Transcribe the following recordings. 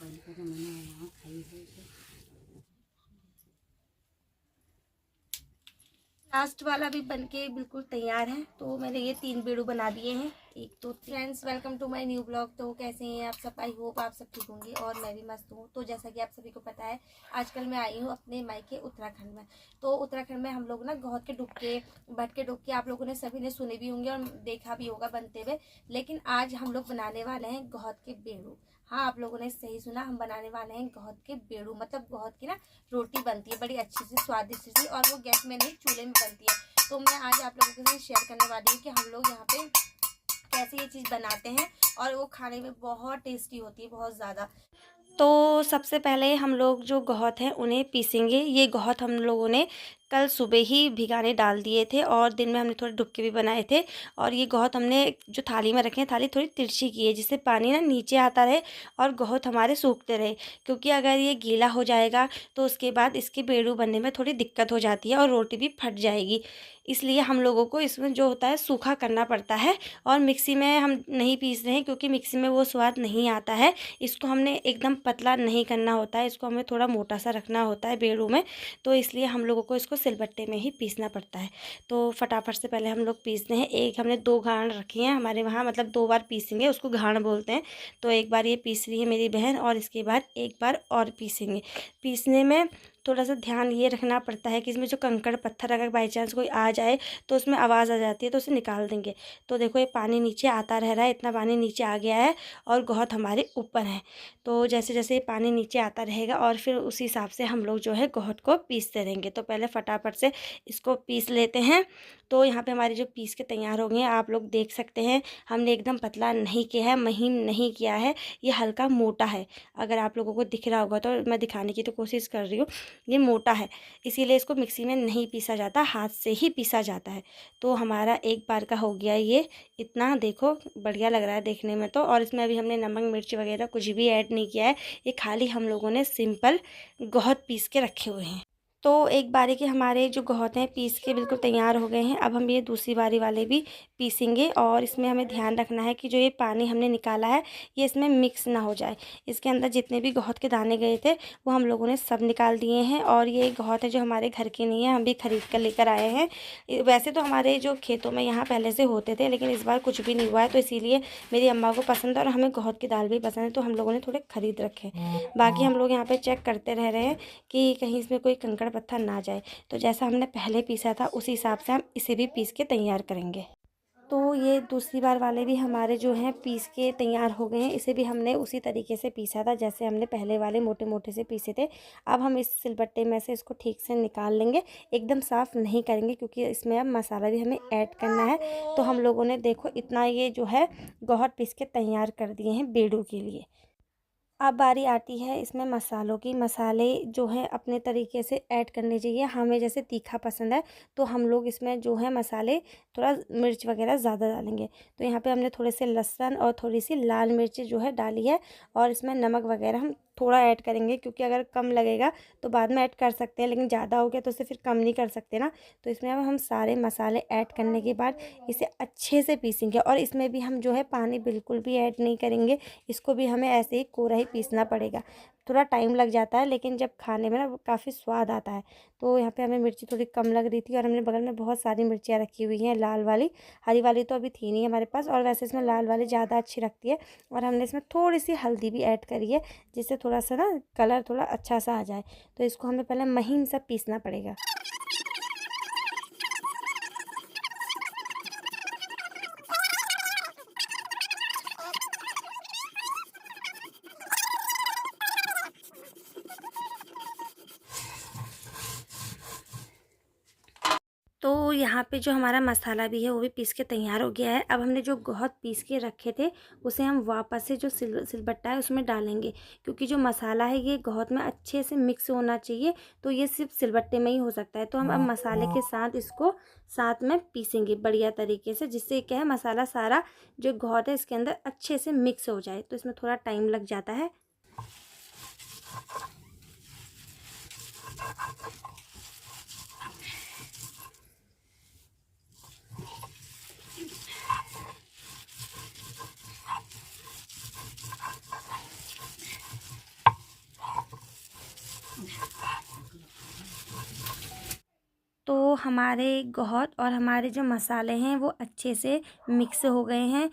पहले का जमाना है, वहाँ खाई है इसे। लास्ट वाला भी बनके बिल्कुल तैयार है। तो मैंने ये 3 बेड़ू बना दिए हैं। एक तो friends, welcome to my new blog. तो कैसे हैं आप सब? आई होप आप सब ठीक होंगे और मैं भी मस्त हूँ। तो जैसा कि आप सभी को पता है, आजकल मैं आई हूँ अपने मायके उत्तराखंड में। तो उत्तराखंड में हम लोग ना गौत के डुबके, भट के डुबके आप लोगों ने सभी ने सुने भी होंगे और देखा भी होगा बनते हुए। लेकिन आज हम लोग बनाने वाले हैं गौत के बेड़ू। हाँ, आप लोगों ने सही सुना, हम बनाने वाले हैं गौत के बेड़ू। मतलब गौत की ना रोटी बनती है बड़ी अच्छी सी, स्वादिष्ट सी, और वो गैस में नहीं चूल्हे में बनती है। तो मैं आज आप लोगों के साथ शेयर करने वाली हूँ कि हम लोग यहाँ पे कैसे ये चीज़ बनाते हैं, और वो खाने में बहुत टेस्टी होती है, बहुत ज़्यादा। तो सबसे पहले हम लोग जो गौत हैं उन्हें पीसेंगे। ये गौत हम लोगों ने कल सुबह ही भिगाने डाल दिए थे और दिन में हमने थोड़े डुबके भी बनाए थे। और ये गौत हमने जो थाली में रखे हैं, थाली थोड़ी तिरछी की है जिससे पानी ना नीचे आता रहे और गौत हमारे सूखते रहे। क्योंकि अगर ये गीला हो जाएगा तो उसके बाद इसके बेड़ू बनने में थोड़ी दिक्कत हो जाती है और रोटी भी फट जाएगी। इसलिए हम लोगों को इसमें जो होता है सूखा करना पड़ता है। और मिक्सी में हम नहीं पीस रहे हैं क्योंकि मिक्सी में वो स्वाद नहीं आता है। इसको हमने एकदम पतला नहीं करना होता है, इसको हमें थोड़ा मोटा सा रखना होता है बेड़ू में। तो इसलिए हम लोगों को इसको सिलबट्टे में ही पीसना पड़ता है। तो फटाफट से पहले हम लोग पीसते हैं। एक हमने 2 घाण रखी हैं हमारे वहाँ, मतलब 2 बार पीसेंगे, उसको घाण बोलते हैं। तो एक बार ये पीस रही है मेरी बहन और इसके बाद एक बार और पीसेंगे। पीसने में थोड़ा सा ध्यान ये रखना पड़ता है कि इसमें जो कंकड़ पत्थर अगर बाई चांस कोई आ जाए तो उसमें आवाज़ आ जाती है, तो उसे निकाल देंगे। तो देखो ये पानी नीचे आता रह रहा है, इतना पानी नीचे आ गया है और गौत हमारे ऊपर है। तो जैसे जैसे ये पानी नीचे आता रहेगा और फिर उसी हिसाब से हम लोग जो है गौत को पीसते रहेंगे। तो पहले फटाफट से इसको पीस लेते हैं। तो यहाँ पे हमारे जो पीस के तैयार हो गए हैं, आप लोग देख सकते हैं। हमने एकदम पतला नहीं किया है, महीन नहीं किया है, ये हल्का मोटा है। अगर आप लोगों को दिख रहा होगा तो मैं दिखाने की तो कोशिश कर रही हूँ, ये मोटा है। इसीलिए इसको मिक्सी में नहीं पीसा जाता, हाथ से ही पीसा जाता है। तो हमारा एक बार का हो गया ये इतना, देखो बढ़िया लग रहा है देखने में तो। और इसमें अभी हमने नमक मिर्च वगैरह कुछ भी ऐड नहीं किया है, ये खाली हम लोगों ने सिंपल गौत पीस के रखे हुए हैं। तो एक बारी के हमारे जो गौत हैं पीस के बिल्कुल तैयार हो गए हैं। अब हम ये दूसरी बारी वाले भी पीसेंगे और इसमें हमें ध्यान रखना है कि जो ये पानी हमने निकाला है ये इसमें मिक्स ना हो जाए। इसके अंदर जितने भी गौत के दाने गए थे वो हम लोगों ने सब निकाल दिए हैं। और ये गौत है जो हमारे घर की नहीं है, हम भी खरीद कर लेकर आए हैं। वैसे तो हमारे जो खेतों में यहाँ पहले से होते थे, लेकिन इस बार कुछ भी नहीं हुआ है, तो इसीलिए मेरी अम्मा को पसंद है और हमें गौत की दाल भी पसंद है, तो हम लोगों ने थोड़े खरीद रखे। बाकी हम लोग यहाँ पे चेक करते रह रहे हैं कि कहीं इसमें कोई कंकड़ पत्थर ना जाए। तो जैसा हमने पहले पीसा था उसी हिसाब से हम इसे भी पीस के तैयार करेंगे। तो ये दूसरी बार वाले भी हमारे जो हैं पीस के तैयार हो गए हैं। इसे भी हमने उसी तरीके से पीसा था जैसे हमने पहले वाले मोटे मोटे से पीसे थे। अब हम इस सिलबट्टे में से इसको ठीक से निकाल लेंगे, एकदम साफ़ नहीं करेंगे क्योंकि इसमें अब मसाला भी हमें ऐड करना है। तो हम लोगों ने देखो इतना ये जो है गौत पीस के तैयार कर दिए हैं बेड़ू के लिए। अब बारी आती है इसमें मसालों की। मसाले जो हैं अपने तरीके से ऐड करने चाहिए। हमें जैसे तीखा पसंद है तो हम लोग इसमें जो है मसाले थोड़ा मिर्च वगैरह ज़्यादा डालेंगे। तो यहाँ पे हमने थोड़े से लहसुन और थोड़ी सी लाल मिर्च जो है डाली है। और इसमें नमक वगैरह हम थोड़ा ऐड करेंगे क्योंकि अगर कम लगेगा तो बाद में ऐड कर सकते हैं, लेकिन ज़्यादा हो गया तो उसे फिर कम नहीं कर सकते ना। तो इसमें अब हम सारे मसाले ऐड करने के बाद इसे अच्छे से पीसेंगे। और इसमें भी हम जो है पानी बिल्कुल भी ऐड नहीं करेंगे, इसको भी हमें ऐसे ही कोरा ही पीसना पड़ेगा। थोड़ा टाइम लग जाता है लेकिन जब खाने में ना काफ़ी स्वाद आता है। तो यहाँ पे हमें मिर्ची थोड़ी कम लग रही थी और हमने बगल में बहुत सारी मिर्चियाँ रखी हुई हैं लाल वाली। हरी वाली तो अभी थी नहीं हमारे पास, और वैसे इसमें लाल वाली ज़्यादा अच्छी लगती है। और हमने इसमें थोड़ी सी हल्दी भी ऐड करी है जिससे थोड़ा सा ना कलर थोड़ा अच्छा सा आ जाए। तो इसको हमें पहले महीन सा पीसना पड़ेगा। तो यहाँ पे जो हमारा मसाला भी है वो भी पीस के तैयार हो गया है। अब हमने जो गौत पीस के रखे थे उसे हम वापस से जो सिलबट्टा है उसमें डालेंगे, क्योंकि जो मसाला है ये गौत में अच्छे से मिक्स होना चाहिए। तो ये सिर्फ सिलबट्टे में ही हो सकता है। तो हम अब मसाले के साथ इसको साथ में पीसेंगे बढ़िया तरीके से, जिससे क्या है मसाला सारा जो गौत है इसके अंदर अच्छे से मिक्स हो जाए। तो इसमें थोड़ा टाइम लग जाता है। हमारे गौत और हमारे जो मसाले हैं वो अच्छे से मिक्स हो गए हैं।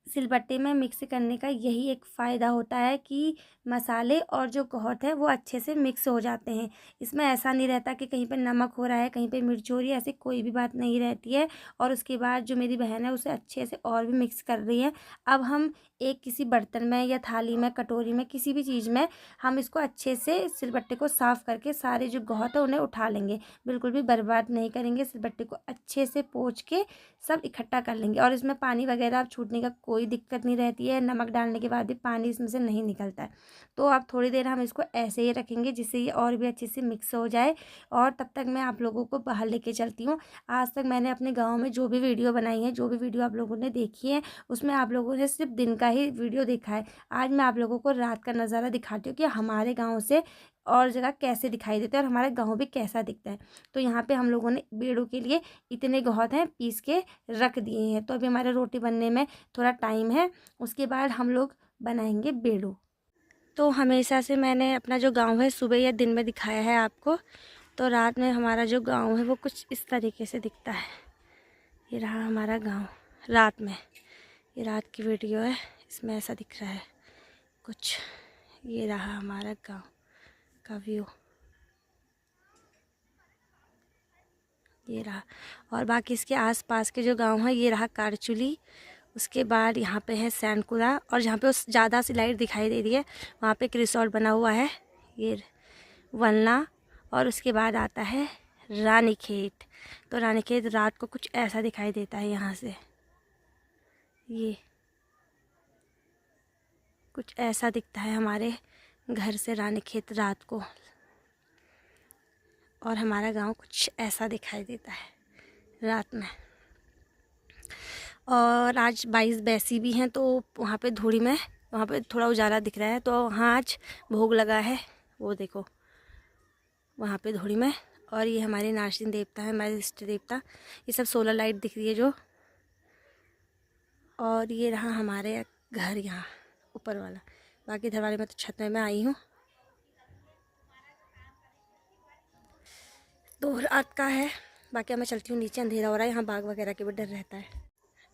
सिलबट्टे में मिक्स करने का यही एक फ़ायदा होता है कि मसाले और जो गौत है वो अच्छे से मिक्स हो जाते हैं। इसमें ऐसा नहीं रहता कि कहीं पे नमक हो रहा है, कहीं पे मिर्च हो रही है, ऐसी कोई भी बात नहीं रहती है। और उसके बाद जो मेरी बहन है उसे अच्छे से और भी मिक्स कर रही है। अब हम एक किसी बर्तन में या थाली में, कटोरी में, किसी भी चीज़ में हम इसको अच्छे से सिलबट्टे को साफ़ करके सारे जो गौत है उन्हें उठा लेंगे। बिल्कुल भी बर्बाद नहीं करेंगे। सिलबट्टे को अच्छे से पोंछ के सब इकट्ठा कर लेंगे। और इसमें पानी वगैरह अब छूटने का कोई दिक्कत नहीं रहती है। नमक डालने के बाद भी पानी इसमें से नहीं निकलता है। तो अब थोड़ी देर हम इसको ऐसे ही रखेंगे जिससे ये और भी अच्छे से मिक्स हो जाए। और तब तक मैं आप लोगों को बाहर लेके चलती हूँ। आज तक मैंने अपने गाँव में जो भी वीडियो बनाई है, जो भी वीडियो आप लोगों ने देखी है, उसमें आप लोगों ने सिर्फ दिन का ही वीडियो देखा है। आज मैं आप लोगों को रात का नज़ारा दिखाती हूँ कि हमारे गाँव से और जगह कैसे दिखाई देता है और हमारा गाँव भी कैसा दिखता है। तो यहाँ पे हम लोगों ने बेड़ों के लिए इतने गौत हैं पीस के रख दिए हैं। तो अभी हमारे रोटी बनने में थोड़ा टाइम है, उसके बाद हम लोग बनाएंगे बेड़ो। तो हमेशा से मैंने अपना जो गांव है सुबह या दिन में दिखाया है आपको। तो रात में हमारा जो गांव है वो कुछ इस तरीके से दिखता है। ये रहा हमारा गांव रात में। ये रात की वीडियो है, इसमें ऐसा दिख रहा है कुछ। ये रहा हमारा गांव का व्यू, ये रहा। और बाकी इसके आसपास के जो गांव है, ये रहा कारचुली। उसके बाद यहाँ पे है सैनकुरा। और जहाँ पे उस ज़्यादा सी लाइट दिखाई दे रही है वहाँ पे एक रिसोर्ट बना हुआ है, ये वलना। और उसके बाद आता है रानीखेत। तो रानीखेत रात को कुछ ऐसा दिखाई देता है। यहाँ से ये कुछ ऐसा दिखता है हमारे घर से रानीखेत रात को। और हमारा गांव कुछ ऐसा दिखाई देता है रात में। और आज 22 बैसी भी हैं, तो वहाँ पे धूड़ी में, वहाँ पे थोड़ा उजाला दिख रहा है। तो वहाँ आज भोग लगा है, वो देखो वहाँ पे धूड़ी में। और ये हमारे नारसिंह देवता है, हमारे इष्ट देवता। ये सब सोलर लाइट दिख रही है जो। और ये रहा हमारे घर यहाँ ऊपर वाला। बाकी इधर वाले में तो छत में मैं आई हूँ। तो रात का है। बाकी अब मैं चलती हूँ नीचे, अंधेरा हो रहा है, यहाँ बाघ वगैरह के भी डर रहता है।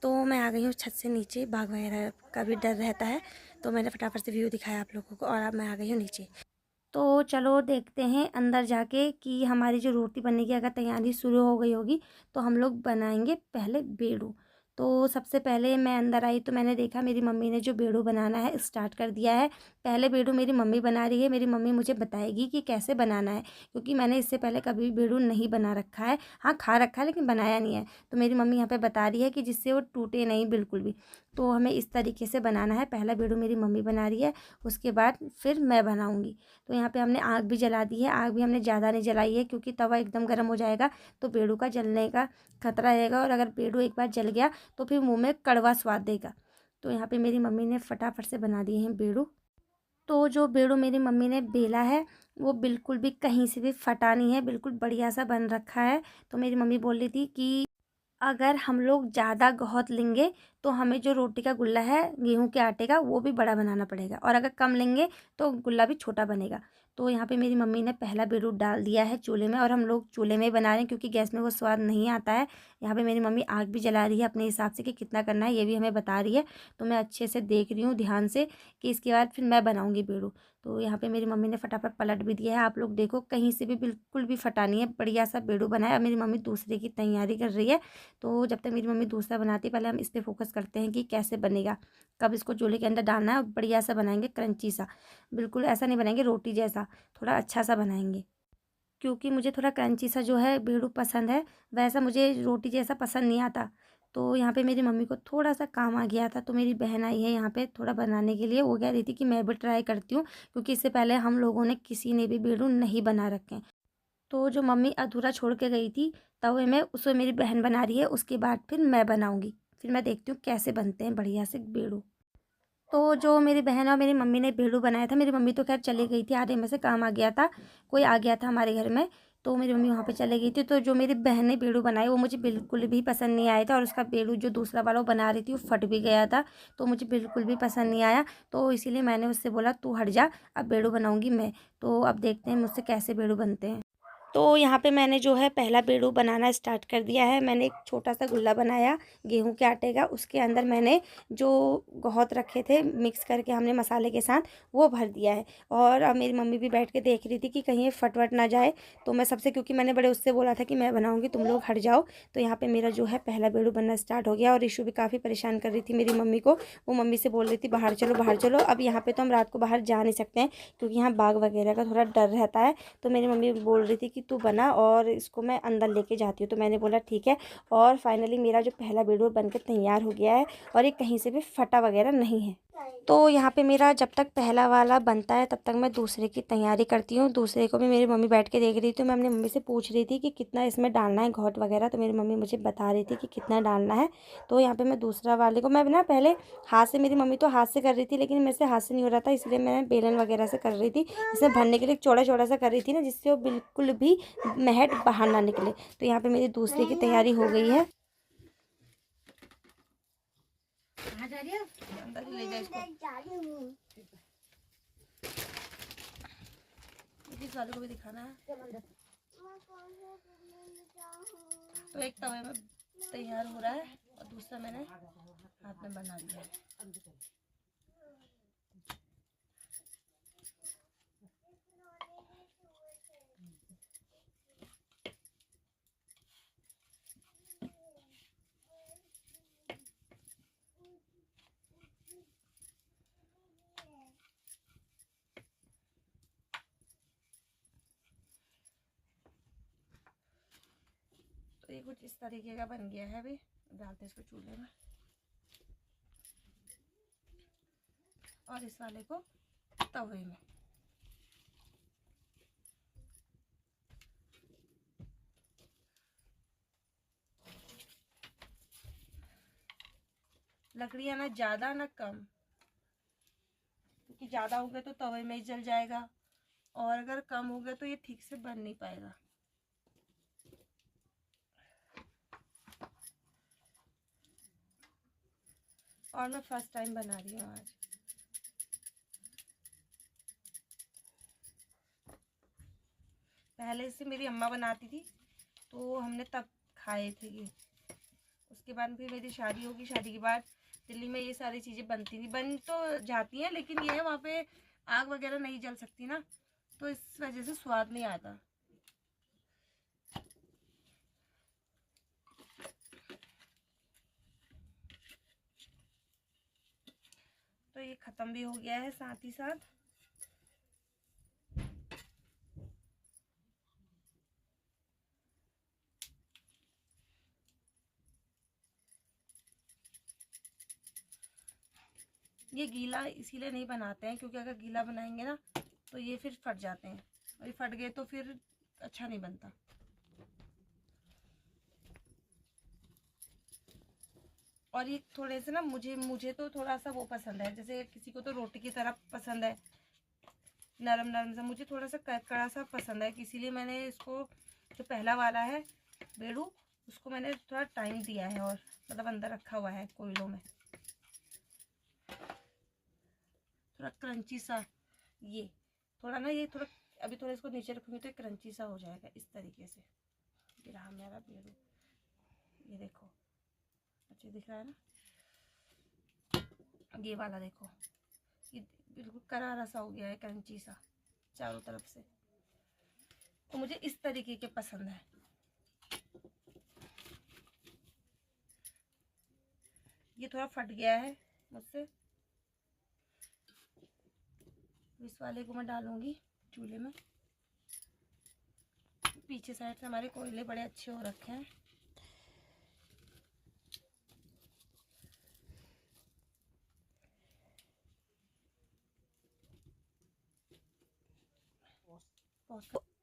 तो मैं आ गई हूँ छत से नीचे, बाघ वगैरह का भी डर रहता है। तो मैंने फटाफट से व्यू दिखाया आप लोगों को और अब मैं आ गई हूँ नीचे। तो चलो देखते हैं अंदर जाके कि हमारी जो रोटी बनने की अगर तैयारी शुरू हो गई होगी तो हम लोग बनाएंगे पहले बेड़ू। तो सबसे पहले मैं अंदर आई तो मैंने देखा मेरी मम्मी ने जो बेड़ू बनाना है स्टार्ट कर दिया है। पहले बेड़ू मेरी मम्मी बना रही है। मेरी मम्मी मुझे बताएगी कि कैसे बनाना है, क्योंकि मैंने इससे पहले कभी बेड़ू नहीं बना रखा है। हाँ, खा रखा है लेकिन बनाया नहीं है। तो मेरी मम्मी यहाँ पे बता रही है कि जिससे वो टूटे नहीं बिल्कुल भी। तो हमें इस तरीके से बनाना है। पहला बेड़ू मेरी मम्मी बना रही है, उसके बाद फिर मैं बनाऊँगी। तो यहाँ पे हमने आग भी जला दी है। आग भी हमने ज़्यादा नहीं जलाई है क्योंकि तवा एकदम गर्म हो जाएगा तो बेड़ू का जलने का खतरा रहेगा। और अगर बेड़ू एक बार जल गया तो फिर मुंह में कड़वा स्वाद देगा। तो यहाँ पे मेरी मम्मी ने फटाफट से बना दिए हैं बेड़ू। तो जो बेड़ू मेरी मम्मी ने बेला है वो बिल्कुल भी कहीं से भी फटा नहीं है, बिल्कुल बढ़िया सा बन रखा है। तो मेरी मम्मी बोल रही थी कि अगर हम लोग ज़्यादा गौत लेंगे तो हमें जो रोटी का गुल्ला है गेहूं के आटे का वो भी बड़ा बनाना पड़ेगा, और अगर कम लेंगे तो गुल्ला भी छोटा बनेगा। तो यहाँ पे मेरी मम्मी ने पहला बेड़ू डाल दिया है चूल्हे में, और हम लोग चूल्हे में ही बना रहे हैं क्योंकि गैस में वो स्वाद नहीं आता है। यहाँ पे मेरी मम्मी आग भी जला रही है अपने हिसाब से कि कितना करना है ये भी हमें बता रही है। तो मैं अच्छे से देख रही हूँ ध्यान से कि इसके बाद फिर मैं बनाऊँगी बेड़ू। तो यहाँ पे मेरी मम्मी ने फटाफट पलट भी दिया है। आप लोग देखो कहीं से भी बिल्कुल भी फटा नहीं है, बढ़िया सा बेड़ू बनाया। अब मेरी मम्मी दूसरे की तैयारी कर रही है। तो जब तक मेरी मम्मी दूसरा बनाती है पहले हम इस पर फोकस करते हैं कि कैसे बनेगा, कब इसको चूल्हे के अंदर डालना है। बढ़िया सा बनाएंगे, क्रंची सा, बिल्कुल ऐसा नहीं बनाएंगे रोटी जैसा, थोड़ा अच्छा सा बनाएंगे। क्योंकि मुझे थोड़ा क्रंची सा जो है बेड़ू पसंद है, वैसा मुझे रोटी जैसा पसंद नहीं आता। तो यहाँ पे मेरी मम्मी को थोड़ा सा काम आ गया था, तो मेरी बहन आई है यहाँ पे थोड़ा बनाने के लिए। वो कह रही थी कि मैं भी ट्राई करती हूँ क्योंकि इससे पहले हम लोगों ने किसी ने भी बेड़ू नहीं बना रखे हैं। तो जो मम्मी अधूरा छोड़ के गई थी तवे में, उसमें मेरी बहन बना रही है। उसके बाद फिर मैं बनाऊँगी, फिर मैं देखती हूँ कैसे बनते हैं बढ़िया से बेड़ू। तो जो मेरी बहन और मेरी मम्मी ने बेड़ू बनाया था, मेरी मम्मी तो खैर चली गई थी, आधे में से काम आ गया था, कोई आ गया था हमारे घर में, तो मेरी मम्मी वहाँ पे चली गई थी। तो जो मेरी बहन ने बेड़ू बनाई वो मुझे बिल्कुल भी पसंद नहीं आया था, और उसका बेड़ू जो दूसरा वाला वो बना रही थी वो फट भी गया था, तो मुझे बिल्कुल भी पसंद नहीं आया। तो इसीलिए मैंने उससे बोला तू हट जा, अब बेड़ू बनाऊँगी मैं। तो अब देखते हैं मुझसे कैसे बेड़ू बनते हैं। तो यहाँ पे मैंने जो है पहला बेड़ू बनाना स्टार्ट कर दिया है। मैंने एक छोटा सा गुल्ला बनाया गेहूं के आटे का, उसके अंदर मैंने जो बहुत रखे थे मिक्स करके हमने मसाले के साथ, वो भर दिया है। और अब मेरी मम्मी भी बैठ के देख रही थी कि कहीं ये फटवट ना जाए, तो मैं सबसे, क्योंकि मैंने बड़े उससे बोला था कि मैं बनाऊँगी, तुम लोग हट जाओ। तो यहाँ पर मेरा जो है पहला बेड़ू बनना स्टार्ट हो गया। और ईशू भी काफ़ी परेशान कर रही थी मेरी मम्मी को, वो मम्मी से बोल रही थी बाहर चलो बाहर चलो। अब यहाँ पर तो हम रात को बाहर जा नहीं सकते हैं क्योंकि यहाँ बाघ वगैरह का थोड़ा डर रहता है। तो मेरी मम्मी बोल रही थी कि तू बना और इसको मैं अंदर लेके जाती हूँ। तो मैंने बोला ठीक है। और फाइनली मेरा जो पहला बेड़ू बनकर तैयार हो गया है और ये कहीं से भी फटा वगैरह नहीं है। तो यहाँ पे मेरा जब तक पहला वाला बनता है तब तक मैं दूसरे की तैयारी करती हूँ। दूसरे को भी मेरी मम्मी बैठ के देख रही थी। मैं अपनी मम्मी से पूछ रही थी कि कितना इसमें डालना है घोट वगैरह, तो मेरी मम्मी मुझे बता रही थी कि कितना डालना है। तो यहाँ पे मैं दूसरा वाले को, मैं ना पहले हाथ से, मेरी मम्मी तो हाथ से कर रही थी लेकिन मेरे से हाथ से नहीं हो रहा था, इसलिए मैं बेलन वगैरह से कर रही थी। इसमें भरने के लिए चौड़ा चौड़ा सा कर रही थी ना, जिससे वो बिल्कुल भी महट बाहर ना निकले। तो यहाँ पे मेरी दूसरे की तैयारी हो गई है। कहाँ जा रही हो? अंदर ले जा इसको। इस वाले को भी दिखाना है। तो एक तवे में तैयार हो रहा है और दूसरा मैंने हाथ में बना लिया है। तो ये कुछ इस तरीके का बन गया है। अभी डालते इसको चूल्हे में और इस वाले को तवे में। लकड़ियाँ ना ज़्यादा ना कम, क्योंकि ज़्यादा हो गया तो तवे में ही जल जाएगा और अगर कम हो गया तो ये ठीक से बन नहीं पाएगा। और मैं फर्स्ट टाइम बना रही हूँ आज। पहले से मेरी अम्मा बनाती थी तो हमने तब खाए थे ये। उसके बाद फिर मेरी शादी होगी, शादी के बाद दिल्ली में ये सारी चीज़ें बनती थी, बन तो जाती हैं लेकिन ये है वहाँ पे आग वगैरह नहीं जल सकती ना, तो इस वजह से स्वाद नहीं आता। तो ये ख़त्म भी हो गया है साथ ही साथ। ये गीला इसीलिए नहीं बनाते हैं क्योंकि अगर गीला बनाएंगे ना तो ये फिर फट जाते हैं, और ये फट गए तो फिर अच्छा नहीं बनता। और ये थोड़े से ना मुझे तो थोड़ा सा वो पसंद है, जैसे किसी को तो रोटी की तरह पसंद है, नरम नरम सा। मुझे थोड़ा सा कड़कड़ा सा पसंद है, इसीलिए मैंने इसको जो पहला वाला है बेड़ू उसको मैंने थोड़ा टाइम दिया है और मतलब अंदर रखा हुआ है कोयलों में, थोड़ा क्रंची सा। ये थोड़ा ना, ये थोड़ा अभी थोड़ा इसको नीचे रखूँगी तो क्रंची सा हो जाएगा इस तरीके से। ये रहा मेरा बेड़ू, ये देखो अच्छे दिख रहा है ना। ये वाला देखो, ये बिल्कुल करारा सा हो गया है, क्रंची सा चारों तरफ से। तो मुझे इस तरीके के पसंद है। ये थोड़ा फट गया है मुझसे, इस वाले को मैं डालूंगी चूल्हे में। पीछे साइड से हमारे कोयले बड़े अच्छे हो रखे हैं।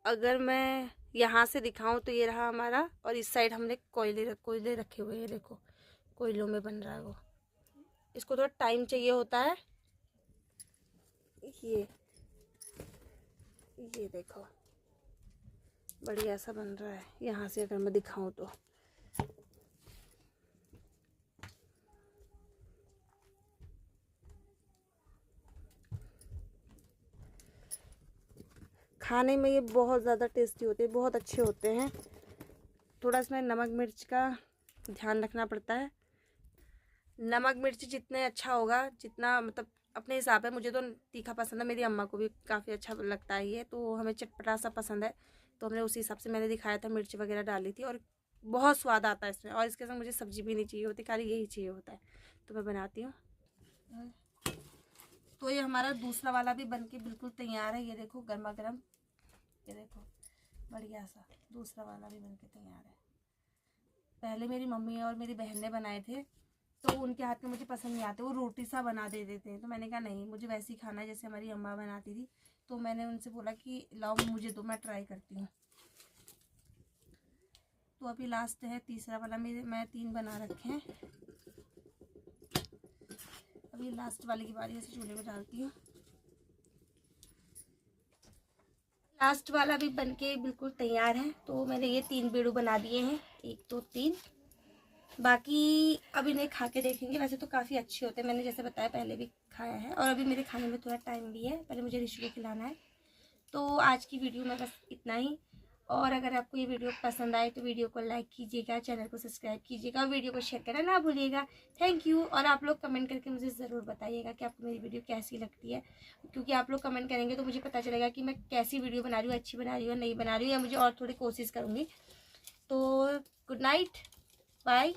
अगर मैं यहाँ से दिखाऊं तो ये रहा हमारा, और इस साइड हमने कोयले रखे हुए हैं। देखो कोयलों में बन रहा है वो। इसको थोड़ा टाइम चाहिए होता है। ये देखो बढ़िया सा बन रहा है यहाँ से अगर मैं दिखाऊं तो। खाने में ये बहुत ज़्यादा टेस्टी होते हैं, बहुत अच्छे होते हैं। थोड़ा इसमें नमक मिर्च का ध्यान रखना पड़ता है। नमक मिर्च जितने अच्छा होगा, जितना मतलब अपने हिसाब है। मुझे तो तीखा पसंद है, मेरी अम्मा को भी काफ़ी अच्छा लगता है ये, तो हमें चटपटा सा पसंद है। तो हमने उसी हिसाब से मैंने दिखाया था, मिर्च वगैरह डाली थी और बहुत स्वाद आता है इसमें। और इसके साथ मुझे सब्जी भी नहीं चाहिए होती, खाली यही चाहिए होता है। तो मैं बनाती हूँ। तो ये हमारा दूसरा वाला भी बनके बिल्कुल तैयार है। ये देखो गर्मा गर्म, ये देखो बढ़िया सा दूसरा वाला भी बनके तैयार है। पहले मेरी मम्मी और मेरी बहन ने बनाए थे, तो उनके हाथ में मुझे पसंद नहीं आते, वो रोटी सा बना दे देते हैं। तो मैंने कहा नहीं, मुझे वैसे ही खाना है जैसे हमारी अम्मा बनाती थी। तो मैंने उनसे बोला कि लाओ मुझे दो, मैं ट्राई करती हूँ। तो अभी लास्ट है तीसरा वाला, मैं 3 बना रखे हैं। अभी लास्ट वाले की बारी, ऐसे चूल्हे में डालती हूँ। लास्ट वाला भी बनके बिल्कुल तैयार है। तो मैंने ये 3 बेड़ू बना दिए हैं, 1 2 3। बाकी अभी नहीं, खा के देखेंगे। वैसे तो काफ़ी अच्छे होते हैं, मैंने जैसे बताया पहले भी खाया है। और अभी मेरे खाने में थोड़ा टाइम भी है, पहले मुझे ऋषि को खिलाना है। तो आज की वीडियो में बस इतना ही। और अगर आपको ये वीडियो पसंद आए तो वीडियो को लाइक कीजिएगा, चैनल को सब्सक्राइब कीजिएगा और वीडियो को शेयर करना ना भूलिएगा। Thank you. और आप लोग कमेंट करके मुझे ज़रूर बताइएगा कि आपको मेरी वीडियो कैसी लगती है, क्योंकि आप लोग कमेंट करेंगे तो मुझे पता चलेगा कि मैं कैसी वीडियो बना रही हूँ, अच्छी बना रही हूँ, नहीं बना रही हूँ, या मुझे और थोड़ी कोशिश करूँगी। तो गुड नाइट, बाय।